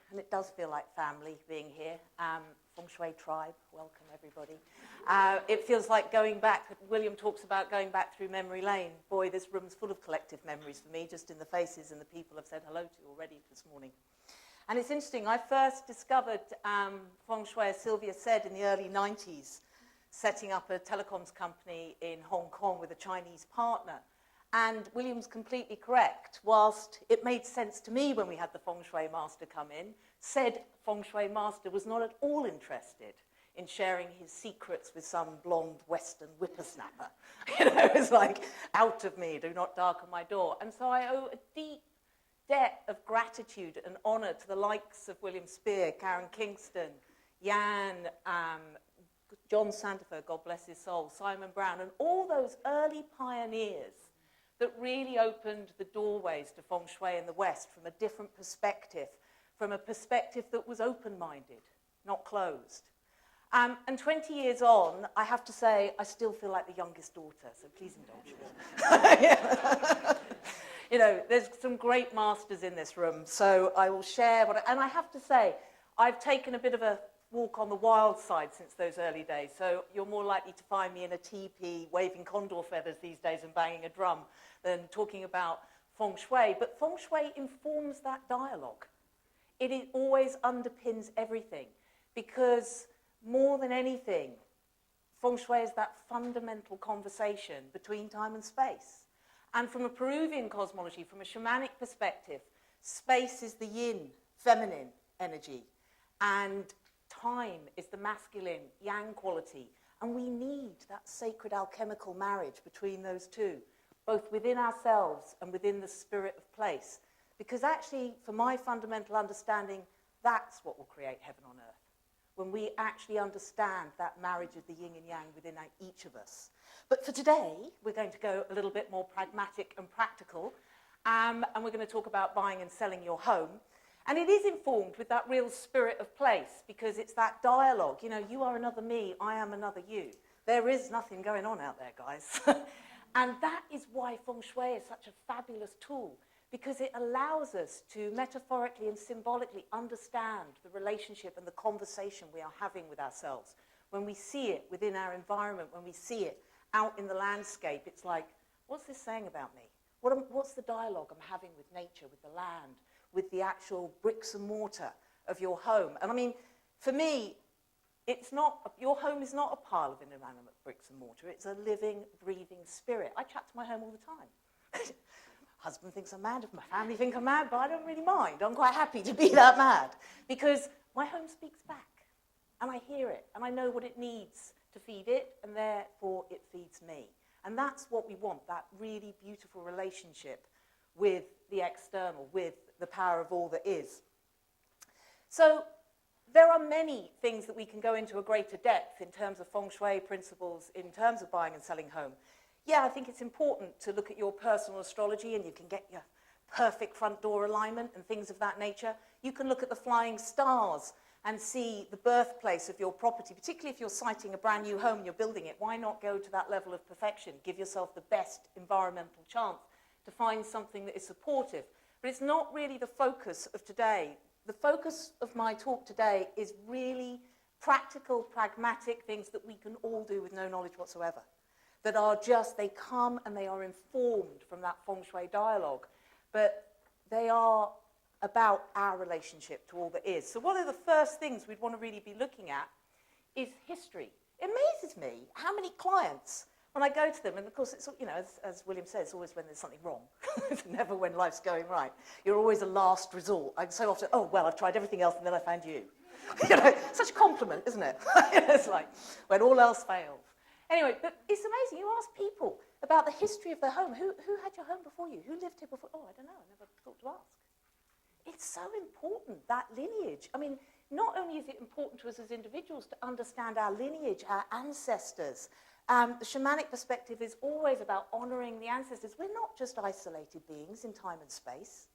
and it does feel like family being here. Feng Shui tribe, welcome everybody. It feels like going back. William talks about going back through memory lane. Boy, this room's full of collective memories for me, just in the faces and the people I've said hello to already this morning. And it's interesting, I first discovered Feng Shui, as Sylvia said, in the early 90s, setting up a telecoms company in Hong Kong with a Chinese partner. And William's completely correct. Whilst it made sense to me when we had the Feng Shui master come in, said Feng Shui master was not at all interested in sharing his secrets with some blonde Western whippersnapper. You know, it was like, out of me, do not darken my door. And so I owe a deep debt of gratitude and honour to the likes of William Spear, Karen Kingston, Yan, John Sandifer, God bless his soul, Simon Brown, and all those early pioneers that really opened the doorways to Feng Shui in the West from a different perspective, from a perspective that was open-minded, not closed. And 20 years on, I have to say, I still feel like the youngest daughter, so please indulge me. You know, there's some great masters in this room, so I will share and I have to say, I've taken a bit of a walk on the wild side since those early days, so you're more likely to find me in a teepee waving condor feathers these days and banging a drum than talking about Feng Shui. But Feng Shui informs that dialogue. It always underpins everything, because more than anything, Feng Shui is that fundamental conversation between time and space. And from a Peruvian cosmology, from a shamanic perspective, space is the yin, feminine energy, and time is the masculine, yang quality. And we need that sacred alchemical marriage between those two, both within ourselves and within the spirit of place. Because actually, for my fundamental understanding, that's what will create heaven on earth. When we actually understand that marriage of the yin and yang within each of us. But for today, we're going to go a little bit more pragmatic and practical. And we're going to talk about buying and selling your home. And it is informed with that real spirit of place, because it's that dialogue. You know, you are another me, I am another you. There is nothing going on out there, guys. And that is why Feng Shui is such a fabulous tool, because it allows us to metaphorically and symbolically understand the relationship and the conversation we are having with ourselves. When we see it within our environment, when we see it out in the landscape, it's like, what's this saying about me? What's the dialogue I'm having with nature, with the land, with the actual bricks and mortar of your home? And I mean, for me, it's not, your home is not a pile of inanimate bricks and mortar. It's a living, breathing spirit. I chat to my home all the time. Husband thinks I'm mad, my family think I'm mad, but I don't really mind. I'm quite happy to be that mad, because my home speaks back, and I hear it, and I know what it needs to feed it, and therefore it feeds me. And that's what we want, that really beautiful relationship with the external, with the power of all that is. So there are many things that we can go into a greater depth in terms of Feng Shui principles, in terms of buying and selling home. Yeah, I think it's important to look at your personal astrology, and you can get your perfect front door alignment and things of that nature. You can look at the flying stars and see the birthplace of your property, particularly if you're siting a brand new home and you're building it. Why not go to that level of perfection? Give yourself the best environmental chance to find something that is supportive. But it's not really the focus of today. The focus of my talk today is really practical, pragmatic things that we can all do with no knowledge whatsoever. That are just, they come and they are informed from that Feng Shui dialogue, but they are about our relationship to all that is. So one of the first things we'd want to really be looking at is history. It amazes me how many clients, when I go to them, and of course, it's, you know, as William said, it's always when there's something wrong. It's never when life's going right. You're always a last resort. I so often, oh, well, I've tried everything else and then I found you. You know, such a compliment, isn't it? It's like, when all else fails. Anyway, but it's amazing. You ask people about the history of their home. Who had your home before you? Who lived here before? Oh, I don't know. I never thought to ask. It's so important, that lineage. I mean, not only is it important to us as individuals to understand our lineage, our ancestors. The shamanic perspective is always about honouring the ancestors. We're not just isolated beings in time and space.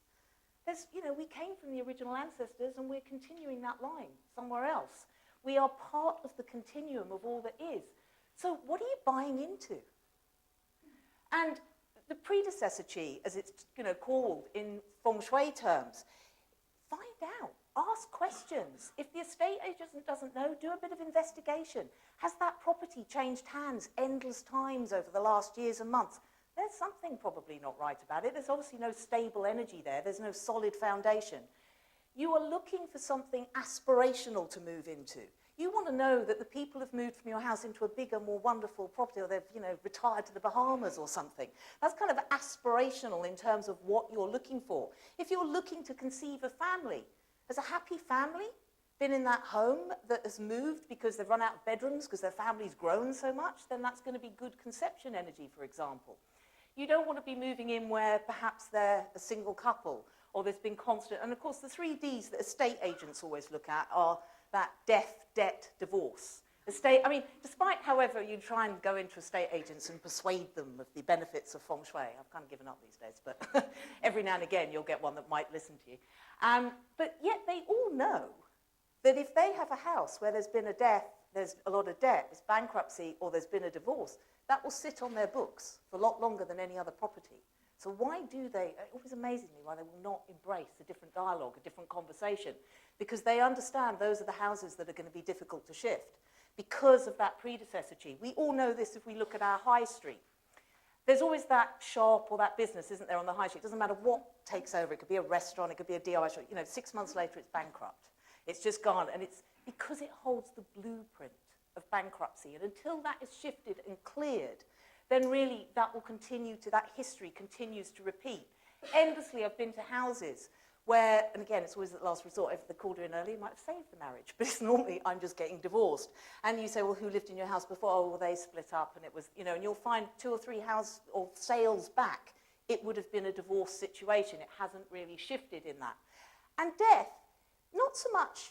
There's, you know, we came from the original ancestors and we're continuing that line somewhere else. We are part of the continuum of all that is. So what are you buying into? And the predecessor chi, as it's, you know, called in Feng Shui terms, find out, ask questions. If the estate agent doesn't know, do a bit of investigation. Has that property changed hands endless times over the last years and months? There's something probably not right about it. There's obviously no stable energy there. There's no solid foundation. You are looking for something aspirational to move into. You want to know that the people have moved from your house into a bigger, more wonderful property, or they've, retired to the Bahamas or something. That's kind of aspirational in terms of what you're looking for. If you're looking to conceive a family, has a happy family been in that home that has moved because they've run out of bedrooms because their family's grown so much? Then that's going to be good conception energy, for example. You don't want to be moving in where perhaps they're a single couple or there's been constant. And of course, the 3 Ds that estate agents always look at are that death, debt, divorce. Despite, however, you try and go into estate agents and persuade them of the benefits of Feng Shui. I've kind of given up these days, but every now and again you'll get one that might listen to you. But yet they all know that if they have a house where there's been a death, there's a lot of debt, there's bankruptcy, or there's been a divorce, that will sit on their books for a lot longer than any other property. So why do they, it always amazes me why they will not embrace a different dialogue, a different conversation, because they understand those are the houses that are going to be difficult to shift because of that predecessor chi. We all know this if we look at our high street. There's always that shop or that business, isn't there, on the high street? It doesn't matter what takes over. It could be a restaurant, it could be a DIY shop. 6 months later, it's bankrupt. It's just gone, and it's because it holds the blueprint of bankruptcy. And until that is shifted and cleared, then really that will continue to, that history continues to repeat. Endlessly, I've been to houses where, and again, it's always at last resort, if they called her in early, it might have saved the marriage, but it's normally, I'm just getting divorced. And you say, well, who lived in your house before? Oh, well, they split up, and it was, and you'll find 2 or 3 house or sales back, it would have been a divorce situation. It hasn't really shifted in that. And death, not so much,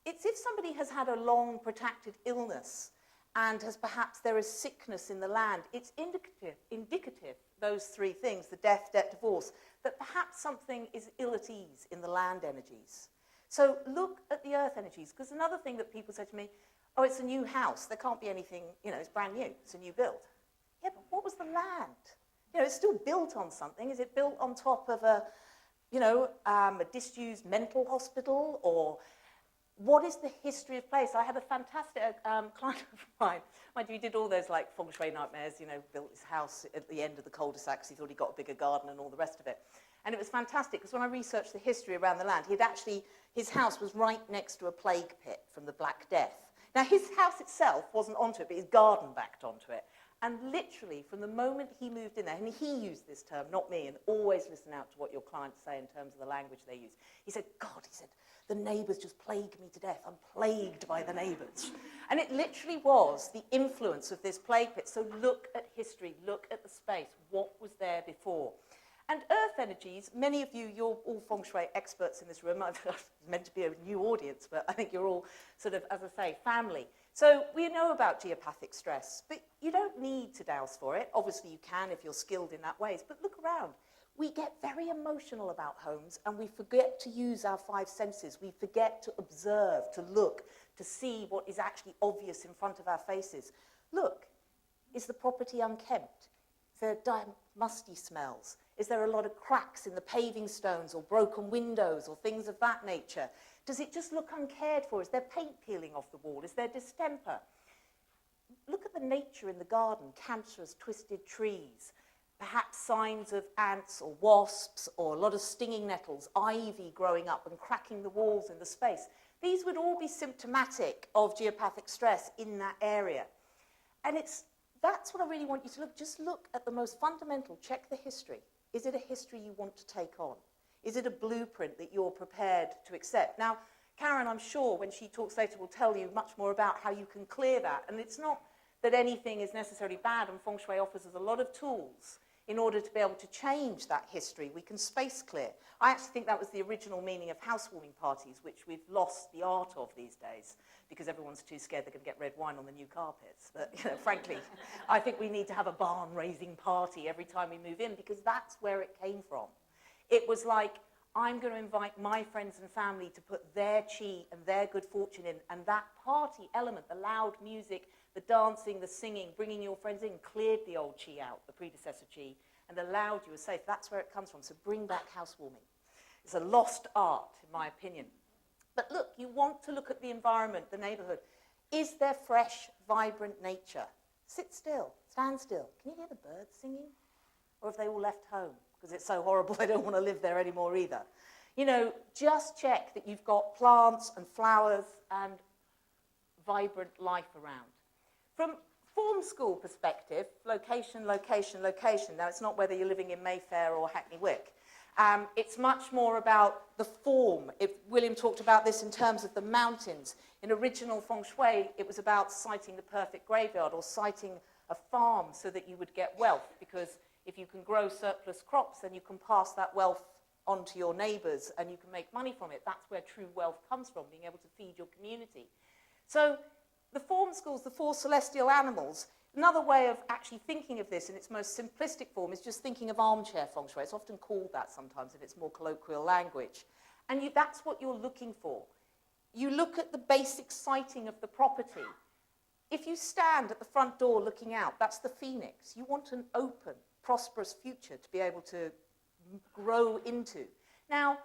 it's if somebody has had a long, protracted illness, and has perhaps there is sickness in the land, it's indicative, those 3 things, the death, debt, divorce, that perhaps something is ill at ease in the land energies. So look at the earth energies, because another thing that people say to me, oh, it's a new house, there can't be anything, it's brand new, it's a new build. Yeah, but what was the land? It's still built on something. Is it built on top of a disused mental hospital, or what is the history of place? I had a fantastic client of mine. Mind you, he did all those like Feng Shui nightmares, built his house at the end of the cul-de-sac because he thought he got a bigger garden and all the rest of it. And it was fantastic because when I researched the history around the land, his house was right next to a plague pit from the Black Death. Now, his house itself wasn't onto it, but his garden backed onto it. And literally, from the moment he moved in there, and he used this term, not me, and always listen out to what your clients say in terms of the language they use. He said, God, the neighbours just plague me to death. I'm plagued by the neighbours. And it literally was the influence of this plague pit. So look at history, look at the space. What was there before? And earth energies, many of you, you're all Feng Shui experts in this room. I'm meant to be a new audience, but I think you're all sort of, as I say, family. So we know about geopathic stress, but you don't need to douse for it. Obviously you can if you're skilled in that ways, but look around. We get very emotional about homes and we forget to use our 5 senses. We forget to observe, to look, to see what is actually obvious in front of our faces. Look, is the property unkempt? Is there musty smells? Is there a lot of cracks in the paving stones or broken windows or things of that nature? Does it just look uncared for? Is there paint peeling off the wall? Is there distemper? Look at the nature in the garden, cancerous, twisted trees, perhaps signs of ants or wasps or a lot of stinging nettles, ivy growing up and cracking the walls in the space. These would all be symptomatic of geopathic stress in that area. And that's what I really want you to look. Just look at the most fundamental, check the history. Is it a history you want to take on? Is it a blueprint that you're prepared to accept? Now, Karen, I'm sure, when she talks later, will tell you much more about how you can clear that. And it's not that anything is necessarily bad, and Feng Shui offers us a lot of tools in order to be able to change that history. We can space clear. I actually think that was the original meaning of housewarming parties, which we've lost the art of these days because everyone's too scared they're going to get red wine on the new carpets. But frankly, I think we need to have a barn-raising party every time we move in because that's where it came from. It was like, I'm going to invite my friends and family to put their chi and their good fortune in, and that party element, the loud music, the dancing, the singing, bringing your friends in, cleared the old chi out, the predecessor chi, and allowed you a safe. That's where it comes from. So bring back housewarming. It's a lost art, in my opinion. But look, you want to look at the environment, the neighbourhood. Is there fresh, vibrant nature? Sit still, stand still. Can you hear the birds singing? Or have they all left home? Because it's so horrible, they don't want to live there anymore either. You know, just check that you've got plants and flowers and vibrant life around. From form school perspective, location, location, location. Now, it's not whether you're living in Mayfair or Hackney Wick. It's much more about the form. William talked about this in terms of the mountains. In original Feng Shui, it was about siting the perfect graveyard or siting a farm so that you would get wealth, because if you can grow surplus crops, then you can pass that wealth on to your neighbours and you can make money from it. That's where true wealth comes from, being able to feed your community. So the form schools, the four celestial animals, another way of actually thinking of this in its most simplistic form is just thinking of armchair Feng Shui. It's often called that sometimes in its more colloquial language. And that's what you're looking for. You look at the basic siting of the property. If you stand at the front door looking out, that's the phoenix. You want an open, prosperous future to be able to grow into. Now,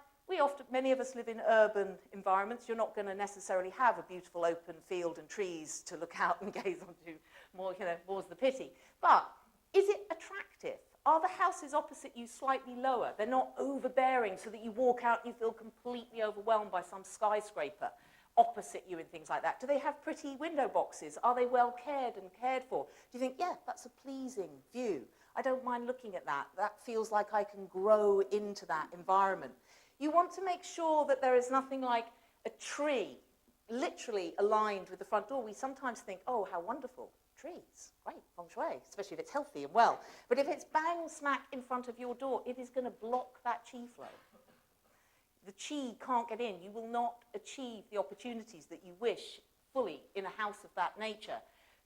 many of us live in urban environments. You're not going to necessarily have a beautiful open field and trees to look out and gaze onto. More's the pity. But is it attractive? Are the houses opposite you slightly lower? They're not overbearing so that you walk out and you feel completely overwhelmed by some skyscraper opposite you and things like that. Do they have pretty window boxes? Are they well cared and cared for? Do you think, yeah, that's a pleasing view? I don't mind looking at that. That feels like I can grow into that environment. You want to make sure that there is nothing like a tree literally aligned with the front door. We sometimes think, oh, how wonderful. Trees, great, Feng Shui, especially if it's healthy and well. But if it's bang smack in front of your door, it is going to block that chi flow. The chi can't get in. You will not achieve the opportunities that you wish fully in a house of that nature.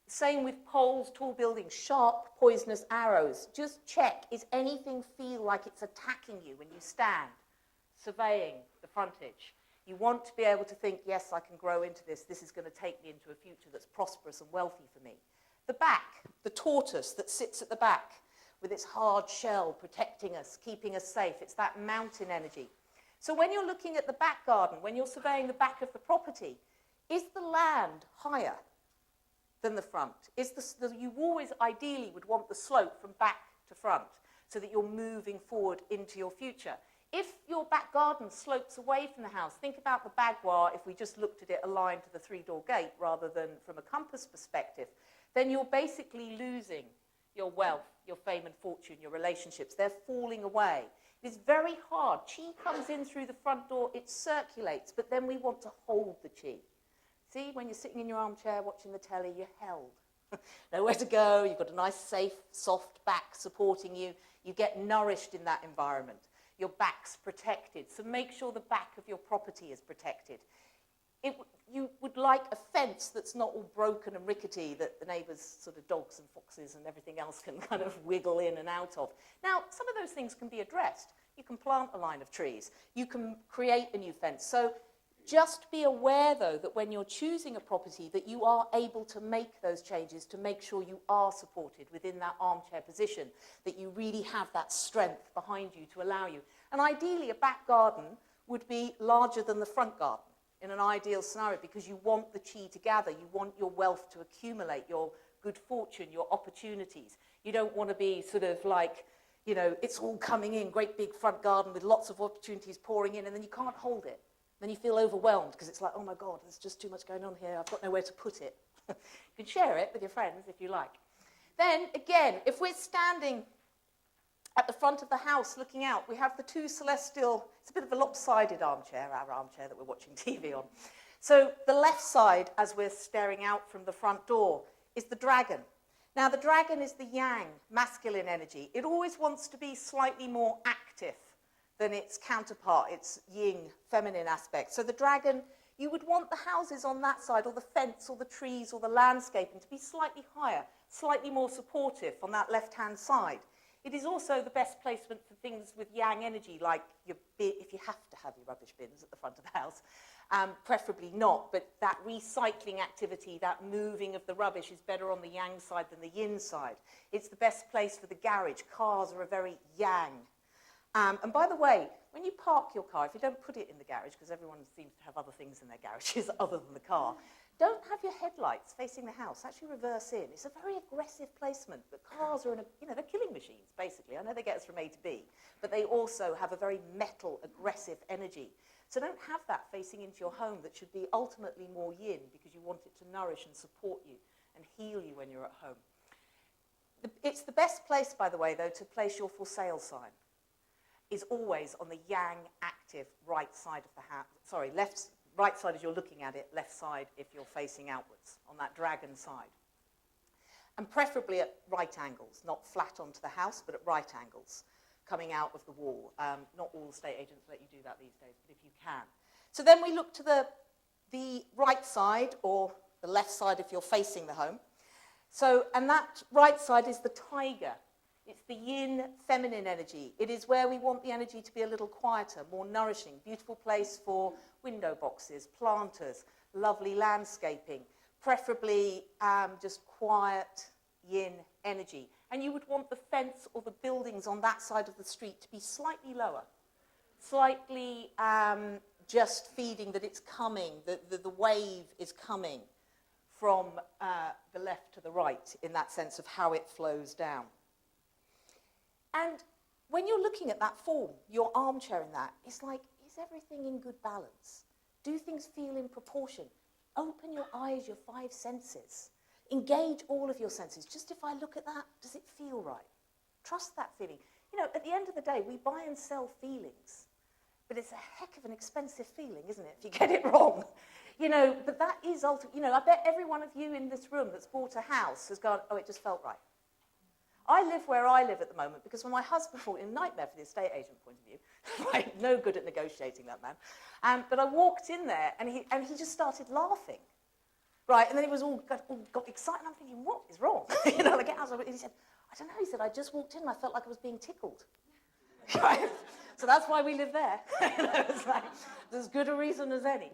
Same with poles, tall buildings, sharp, poisonous arrows. Just check, is anything feel like it's attacking you when you stand, surveying the frontage? You want to be able to think, yes, I can grow into this. This is going to take me into a future that's prosperous and wealthy for me. The back, the tortoise that sits at the back with its hard shell protecting us, keeping us safe. It's that mountain energy. So when you're looking at the back garden, when you're surveying the back of the property, is the land higher than the front? You always ideally would want the slope from back to front so that you're moving forward into your future. If your back garden slopes away from the house, think about the bagua if we just looked at it aligned to the three-door gate rather than from a compass perspective, then you're basically losing your wealth, your fame and fortune, your relationships. They're falling away. It's very hard. Qi comes in through the front door, it circulates, but then we want to hold the qi. See, when you're sitting in your armchair watching the telly, you're held. Nowhere to go, you've got a nice, safe, soft back supporting you. You get nourished in that environment. Your back's protected, so make sure the back of your property is protected. You would like a fence that's not all broken and rickety that the neighbours' sort of dogs and foxes and everything else can kind of wiggle in and out of. Now, some of those things can be addressed. You can plant a line of trees. You can create a new fence. So just be aware, though, that when you're choosing a property, that you are able to make those changes to make sure you are supported within that armchair position, that you really have that strength behind you to allow you. And ideally, a back garden would be larger than the front garden in an ideal scenario, because you want the chi to gather. You want your wealth to accumulate, your good fortune, your opportunities. You don't want to be sort of like, you know, it's all coming in, great big front garden with lots of opportunities pouring in, and then you can't hold it. Then you feel overwhelmed because it's like, oh my God, there's just too much going on here. I've got nowhere to put it. You can share it with your friends if you like. Then again, if we're standing at the front of the house looking out, we have the two celestial, it's a bit of a lopsided armchair, our armchair that we're watching TV on. So the left side, as we're staring out from the front door, is the dragon. Now the dragon is the yang, masculine energy. It always wants to be slightly more active than its counterpart, its yin, feminine aspect. So the dragon, you would want the houses on that side, or the fence, or the trees, or the landscaping to be slightly higher, slightly more supportive on that left-hand side. It is also the best placement for things with yang energy, like if you have to have your rubbish bins at the front of the house, preferably not, but that recycling activity, that moving of the rubbish is better on the yang side than the yin side. It's the best place for the garage. Cars are a very yang. And by the way, when you park your car, if you don't put it in the garage, because everyone seems to have other things in their garages other than the car, don't have your headlights facing the house. Actually reverse in. It's a very aggressive placement, but cars are, they're killing machines, basically. I know they get us from A to B, but they also have a very metal, aggressive energy. So don't have that facing into your home that should be ultimately more yin, because you want it to nourish and support you and heal you when you're at home. It's the best place, by the way, though, to place your for sale sign. Is always on the yang active right side of the house. Sorry, right side as you're looking at it, left side if you're facing outwards, on that dragon side. And preferably at right angles, not flat onto the house, but at right angles, coming out of the wall. Not all estate agents let you do that these days, but if you can. So then we look to the right side, or the left side if you're facing the home. So, and that right side is the tiger. It's the yin feminine energy. It is where we want the energy to be a little quieter, more nourishing, beautiful place for window boxes, planters, lovely landscaping, preferably just quiet yin energy. And you would want the fence or the buildings on that side of the street to be slightly lower, slightly just feeding that it's coming, the wave is coming from the left to the right in that sense of how it flows down. And when you're looking at that form, your armchair in that, it's like, is everything in good balance? Do things feel in proportion? Open your eyes, your 5 senses. Engage all of your senses. Just if I look at that, does it feel right? Trust that feeling. At the end of the day, we buy and sell feelings, but it's a heck of an expensive feeling, isn't it, if you get it wrong? But that is ultimately, I bet every one of you in this room that's bought a house has gone, oh, it just felt right. I live where I live at the moment because when my husband bought, a nightmare for the estate agent point of view, right, no good at negotiating, that man. But I walked in there and he just started laughing, right? And then he was all got excited. And I'm thinking, what is wrong? Like, and he said, I don't know. He said, I just walked in and I felt like I was being tickled. Right? So that's why we live there. It's like, there's as good a reason as any.